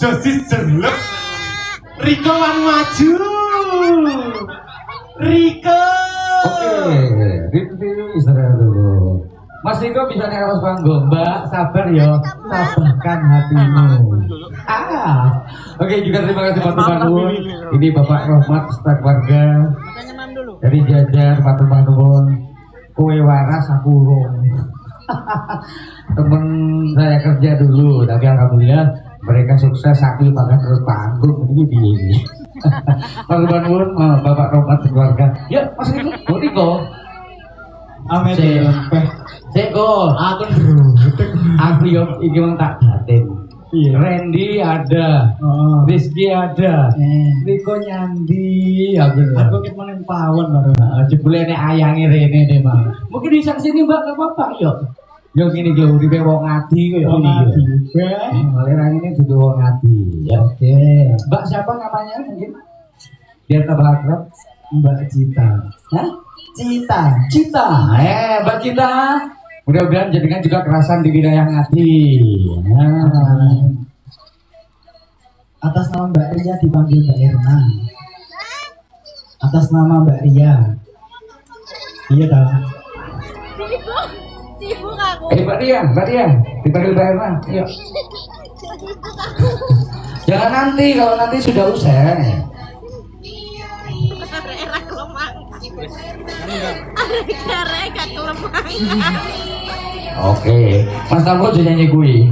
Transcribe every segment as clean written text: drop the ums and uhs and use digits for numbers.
Josis jelek. Riko wan maju. Riko. Oke, review Israel dulu. Mas Riko bisa naik atas panggung, Mbak. Sabar ya, sabarkan hatimu. Oke, juga terima kasih teman-teman. Ini Bapak Rohmat, staf warga. Dari Jajar, teman-teman. Kue waras aku urung. Temen saya kerja dulu, tapi alhamdulillah mereka sukses sambil makan terus panggung ini. Teman-teman, Bapak Rohmat keluarga. Ya, Mas Riko. Amin. Seko, aku yo iki wong tak batin. Randy ada, Rizky ada, Riko nyandi, aku ket meneng pawon baru. Jebule nek ayange rene deh, Bang. Mungkin bisa kesini Mbak, enggak apa-apa yo. Yo ngene iki uripe wong adi koyo ngene. Oleh ini dudu wong adi. Ya oke. Mbak siapa namanya mungkin? Biar tambah akrab. Mbak Cita. Hah? Cita. Mbak Cita. Mudah-mudahan jadikan juga kerasan di wilayah Ngadi. Atas nama Mbak Ria dipanggil Mbak Erna. Atas nama Mbak Ria. Iya dah. Sibuk aku. Mbak Ria, dipanggil Mbak Erna. Yuk. Jangan nanti, kalau nanti sudah usai. Era kelemang. Era kelemang. Oke, Mas Tafo juga nyanyi gue.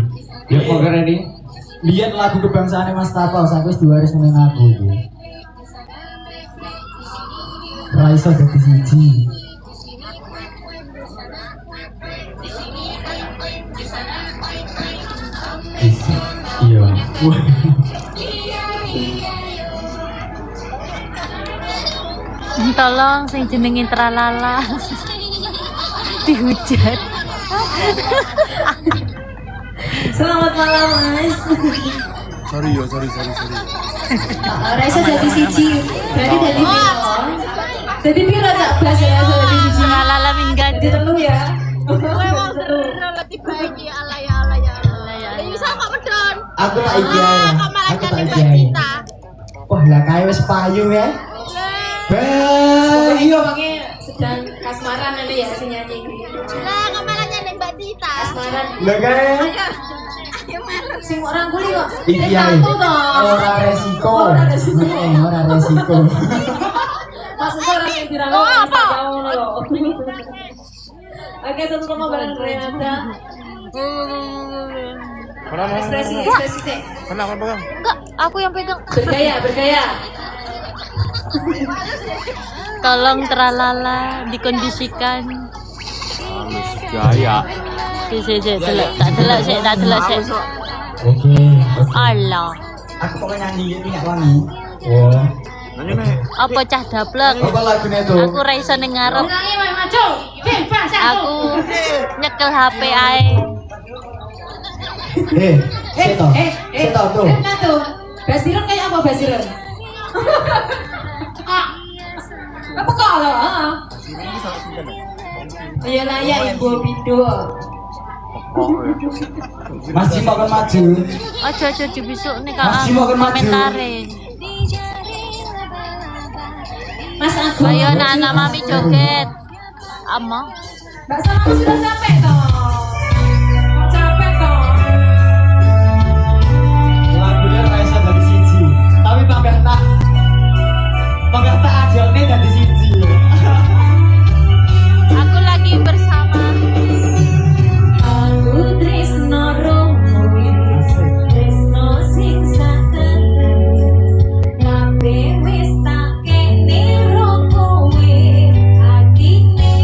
Yuk mau ini. Lihat lagu kebangsaan Mas Tafo, saya wis 2 hari seneng aku iki. Raiso dadi siji. Iya. Tolong sing jenenge tralala. Dihujat. Selamat malam Mas. Sorry. Raisa jadi siji. Berarti jadi piro? Jadi piro tak bahas Raisa jadi siji. Tralala minggat. Jadi telu ya. Kowe mau lebih baik ya ala ya. Bisa kok medon. Aku tak iki ae. Kok malah Aku tak jadi iki ae. Cita. Wah, lah kae wis payu ya. Iya pange sedang kasmaran ini ya si nyanyi. Lah kok malah jadi Mbak Cita. Kasmaran. Lah kae Ayo melu. Sing orang kuli kok. iki ae. Satu toh. Ora resiko. Ora resiko. Maksudnya orang yang dirangkul. Oh, apa? Oke, satu sama bareng Renata. Ekspresi teh. Enggak, aku yang pegang. Bergaya. Tolong tralala dikondisikan. Gaya. Tak delok sik. Oke. Allah. Aku pokoknya nyanyi minyak wangi. Wah. Apa cah daplek? Apa lagunya tuh? Aku ra iso ning ngarep. Ulangi wae maju. Bebas Aku nyekel HP ae. Seto tuh. Nah tuh. Basiron kayak apa Basiron? Apa kok lo? Iyalah ya ibu bidu. Mas Jim akan maju. Aja dibisuk nih Mas Jim akan maju. komentare. Mas Agung. Ayo anak-anak mami joget. Ama. Mbak Salma sudah capek toh. Capek toh. Lagunya Raisa dari siji. Tapi panggah tak ajalnya dari siji. Aku lagi bersama Aku tresno rumus, tresno sing sakenani. Kabeh wis tak kene ro kowe atine.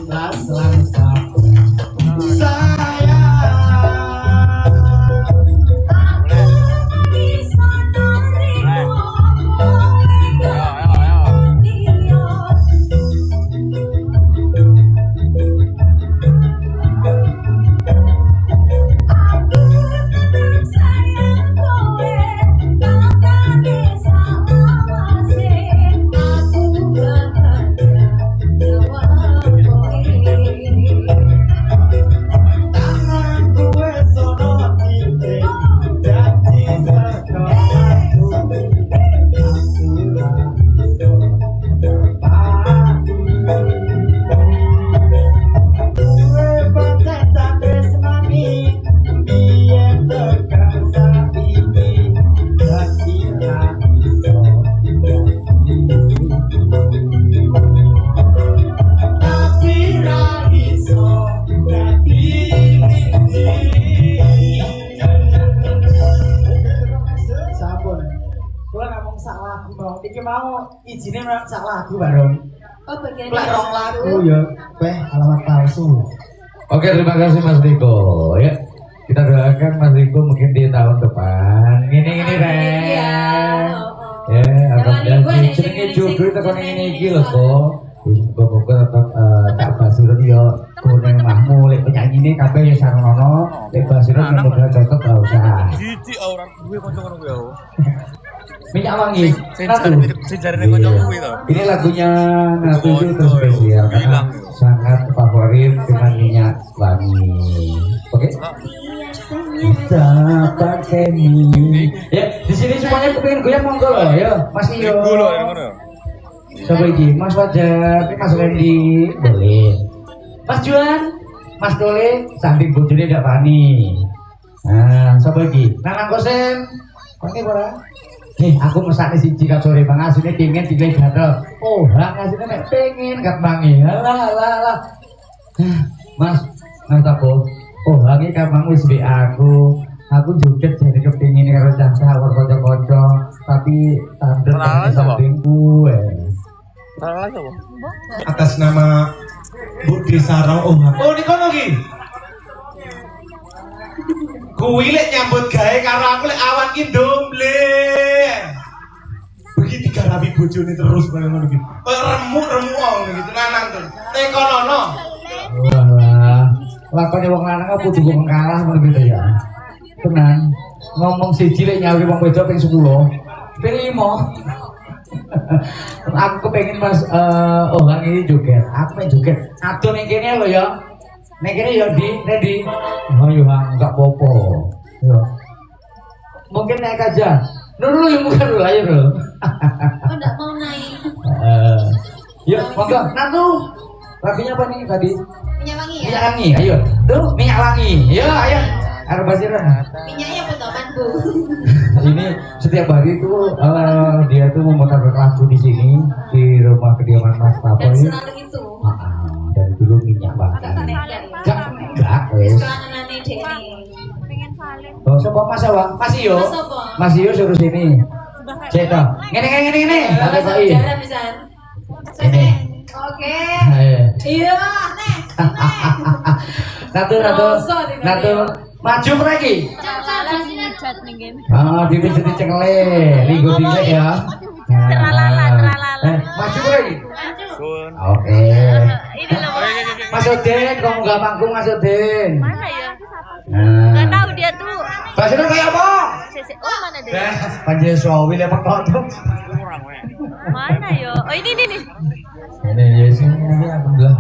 ikhlas lan sabar. Iki mau izinnya memang sak lagu bareng. Oh bagian Lek rong lagu ya, alamat palsu. Oke, terima kasih Mas Riko ya. Kita doakan Mas Riko mungkin di tahun depan. Ini Ren. Ya, alhamdulillah jenenge jodoh tekan ngene iki lho kok. Muga-muga tetep tak Basiron yo kuning mahmu lek penyanyine kabeh ya sarana. Lek Basiron muga cocok gak usah. Jijik orang gue kanca ngono kuwi. Minyak wangi. Sejarahnya kanca kuwi to. Ini lagunya Natu itu terspesial karena sangat favorit dengan minyak wangi. Oke. Kita pakai ini. Ya, di sini semuanya kepengin goyang monggo loh ya. Mas Iyo. Coba iki, Mas Wajar, Mas Randy, boleh. Mas Juan, Mas Dole, samping bojone ndak wani. Nah, coba iki. Nanang Kosen. Wani ora? Aku mesake siji ka sore Bang asine pengen digawe gatel. Oh, Bang asine nek pengen kat bangi. Alah. Mas, ngantapo. Oh, hangi kan Bang wis mbek aku. Aku joget jadi kepengin karo cah-cah kanca-kanca, tapi tandem di sampingku. Atas nama Budi Sarau oh ini kono ki kuwi lek nyambut gawe karo aku lek awan ki ndomble begitu digarapi bojone terus bareng ngono ki remuk-remuk ngono gitu lanang tuh tekonono wah lakone wong lanang apa kudu wong kalah ngono gitu ya tenan ngomong siji lek nyauri wong wedok ping 10 ping 5 aku kepengen Mas orang ini joget. Aku pengen joget. Aduh ning kene lho ya. Ning kene ya Ready. Oh yo enggak apa-apa. Yo. Mungkin naik aja. Dulu yang bukan dulu ayo dulu. Oh enggak mau naik. Yuk, monggo. Natu. Lagunya apa nih tadi? Minyak wangi ya? Minyak wangi. Ayo. Duh, minyak wangi. Yo, ayo. Arep Basiron. Minyaknya potongan Bu. Ini setiap hari itu dia tuh memutar lagu di sini di rumah kediaman Mas Tapo Dan ini. selalu itu. Dan dulu minyak banget. Enggak, wes. Selananane Deni. Pengen salin. Oh, siapa Mas Awa? Mas Iyo. Mas apa? Mas Iyo suruh sini. Cek toh. Ngene. Sampai Pak I. Jalan pisan. Ini. Oke. Ayo. Iya, neh. Natu. Maju lagi. Jalan hujat nih game. Dipijit cengele, ligo dikit ya. Tralala. Maju lagi. Sun. Oke. Ini loh. Mas Udin, kamu gak manggung Mas Udin. Mana ya? Nah. Gak tahu dia tuh. Basiron kayak apa? Oh mana dia? Panjang suawi lepak kotor. Mana yo? Oh ini nih. Ini ya sini alhamdulillah.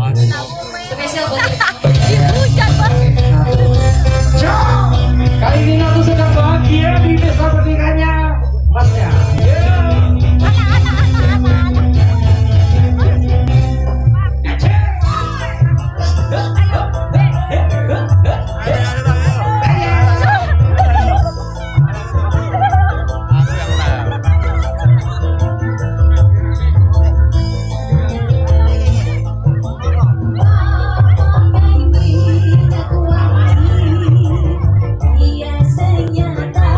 Spesial buat Hujan banget. Kali ini aku sedang bahagia di pesta pernikahannya Masnya. Iya senyata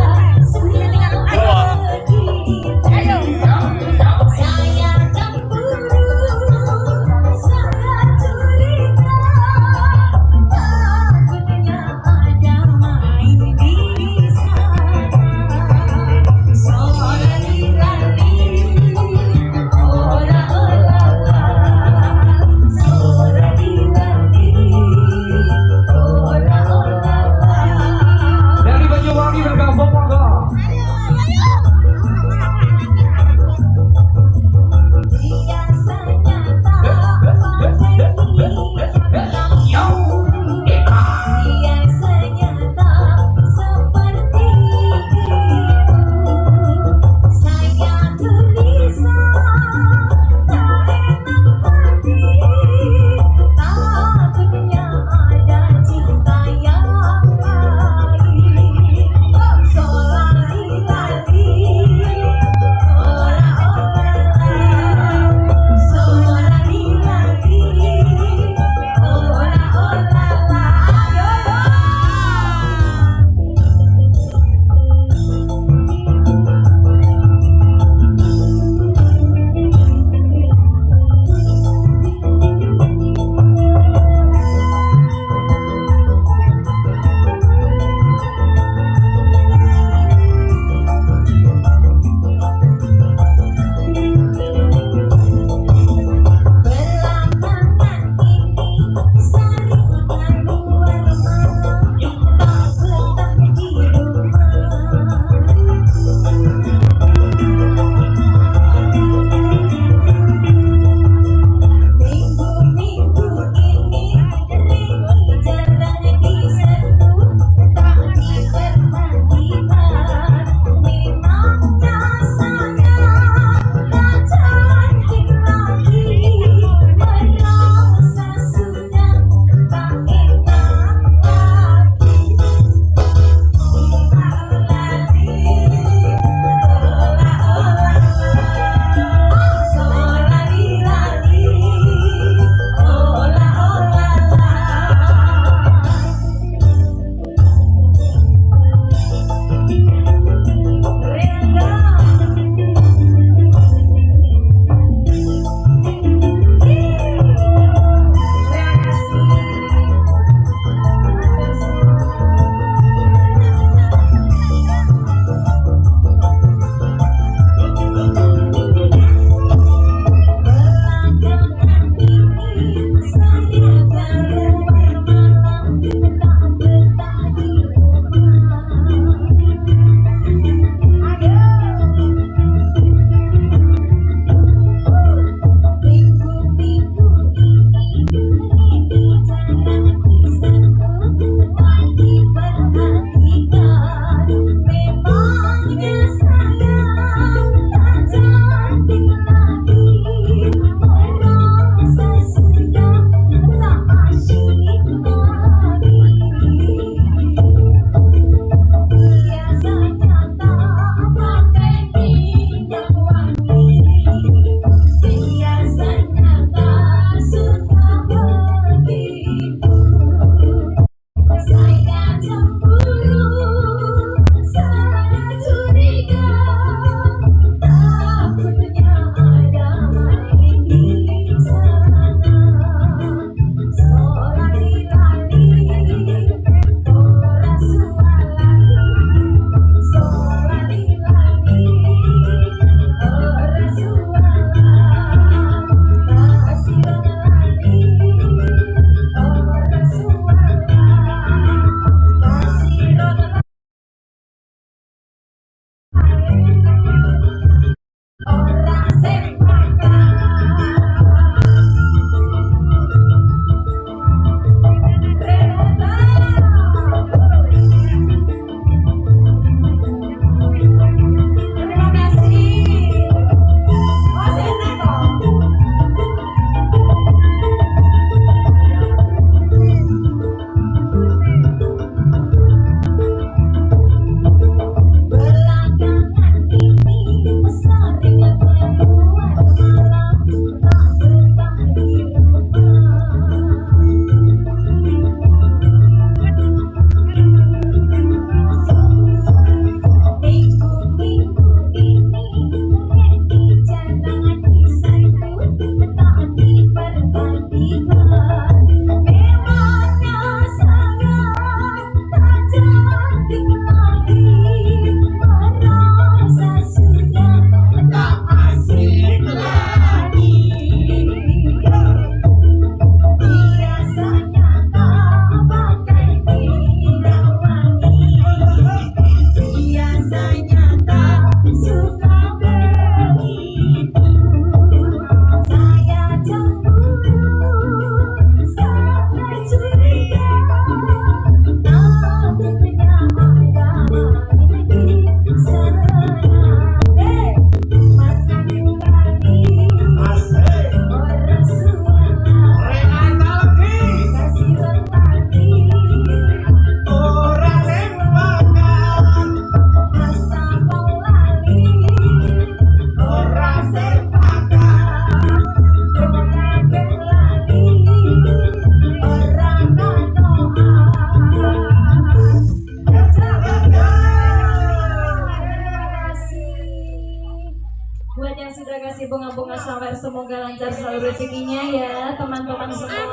rezekinya ya teman-teman semua.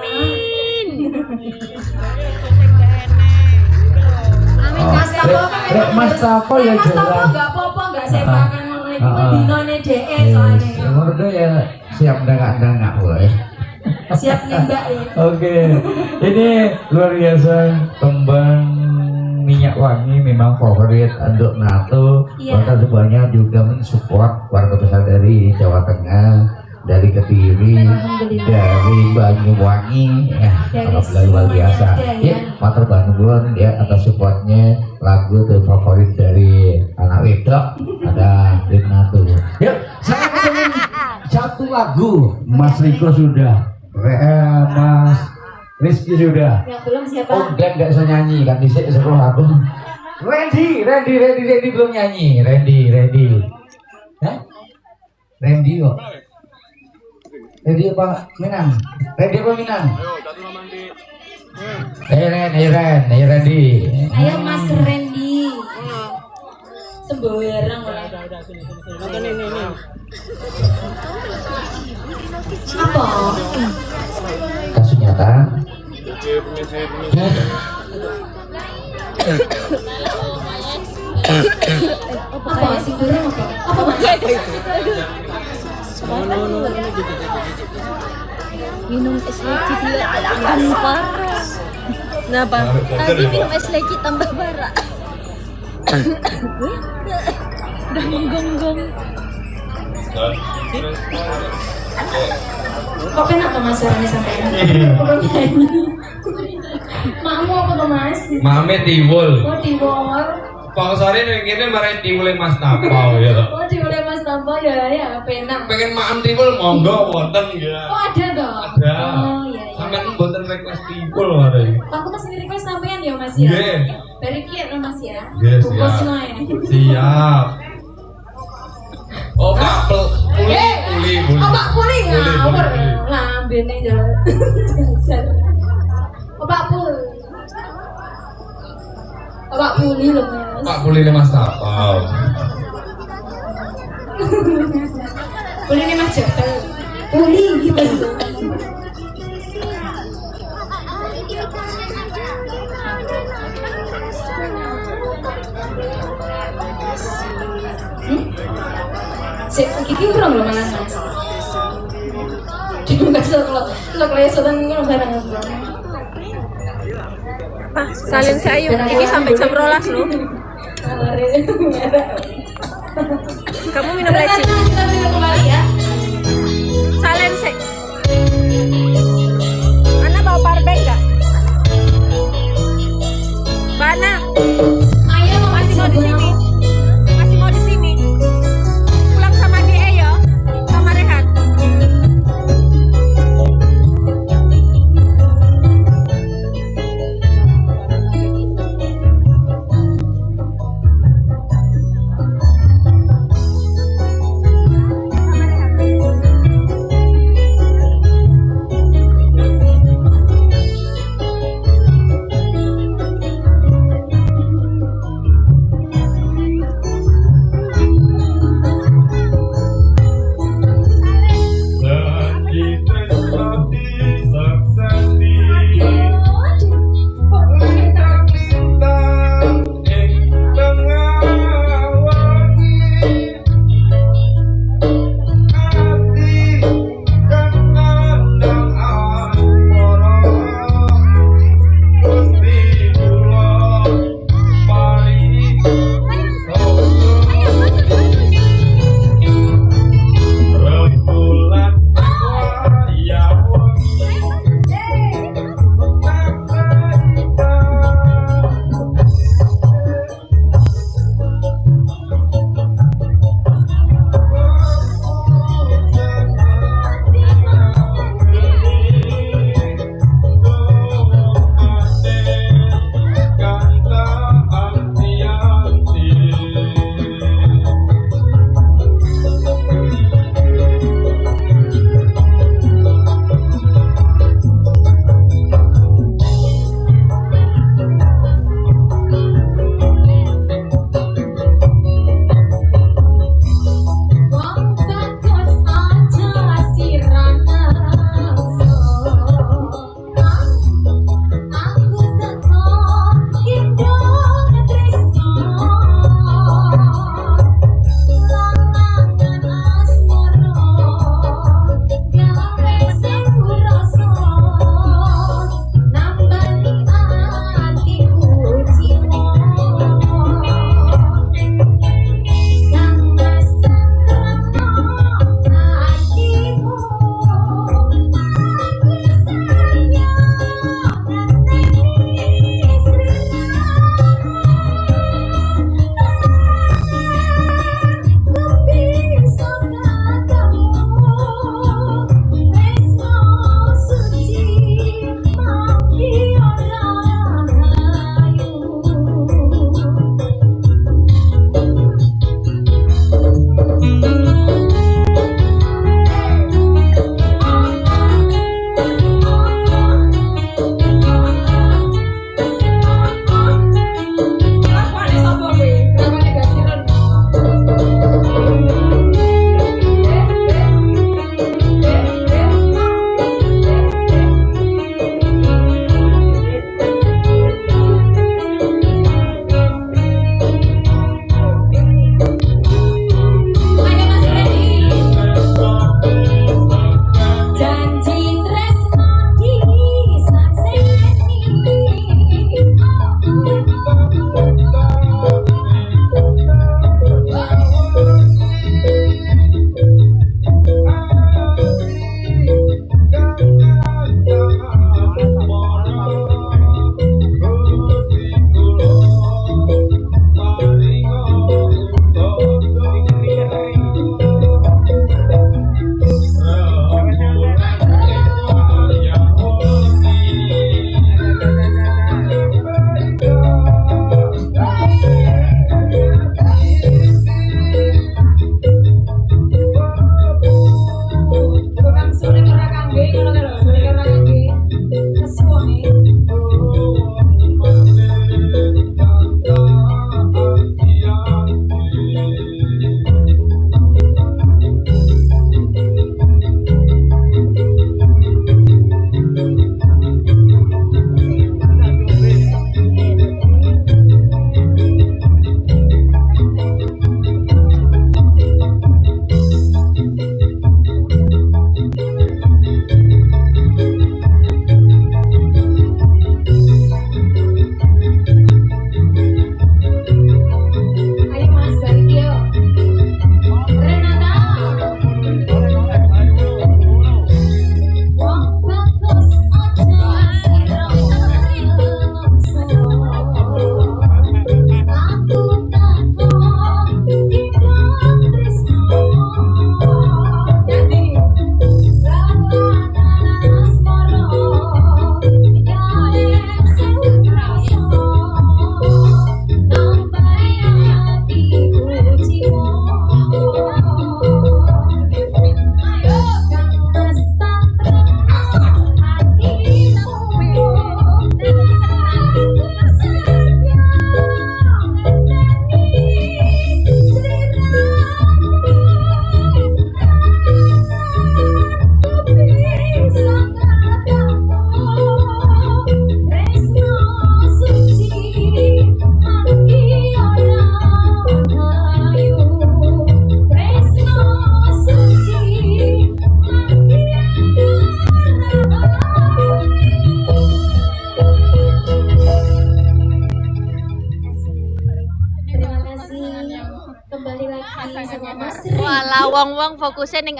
Mas Tapo kan Mas Tapo ya Mas Tapo jelas. enggak apa-apa enggak sepakan ngono iki dinone dhek soalnya. Menurut ya siap dengak-dengak woy. Siap nembak ya. Oke, ini luar biasa tembang minyak wangi memang favorit untuk NATO. Iya. Maka semuanya juga mensupport warga besar dari Jawa Tengah, dari Kediri, dari Banyuwangi, ya Dari alhamdulillah luar biasa. semuanya ada, Ya, ya. matur bangun ya atas supportnya lagu terfavorit dari anak wedok ada NATO. Yuk, saya ingin satu lagu. Mas Riko sudah. Mas Rizky sudah. Yang belum siapa? Oh, Dan nggak bisa nyanyi kan di sekolah aku. Randy belum nyanyi. Randy. Hah? Randy kok. Randy apa Minang? Randy apa Minang? Randy. Ayo Mas Randy. Sembarang oleh. Apa? Kasus nyata. Apa sih durung apa? Apa Mas? Minum es leci tidak akan parah. Kenapa? Tadi minum es leci tambah parah. Udah menggonggong. Kok penak tuh Mas suaranya sampai Makmu apa tuh Mas? Mame tiwul. Oh diwol. Pangsore ning kene marahi tiwule Mas Tapau ya. Oh diwolnya Mas Tampo ya penak. Pengen maem tiwul monggo wonten ya. Oh ada dong. Ada. Oh iya. Sampeyan mboten request tiwul marahi. Aku masih request sampean ya Mas ya. Nggih. Dari kiat loh Mas ya. Nggih, siap. Bungkusno ya. Siap. Oh, Pak, puli. Oh Pak Puli ngawur. Puli. Lambene jalan. Oh Pak Pul. Oh Pak Puli loh Mas. Pak Puli ini Mas Tapau. Puli ini Mas Jabal. Puli gitu. Iki kurang lho malah Mas. Juga lo klesotan ngono barang. Pak, salin sayu. Iki sampai jam 12 loh. Kamu minum leci. Kita minum kembali ya. Salin sih. Ana bawa powerbank enggak? Mana? Ayo Masih mau di sini. Masih mau di sini. Pulang sama dia ya. Sama Rehan. Lah wong-wong fokusnya ning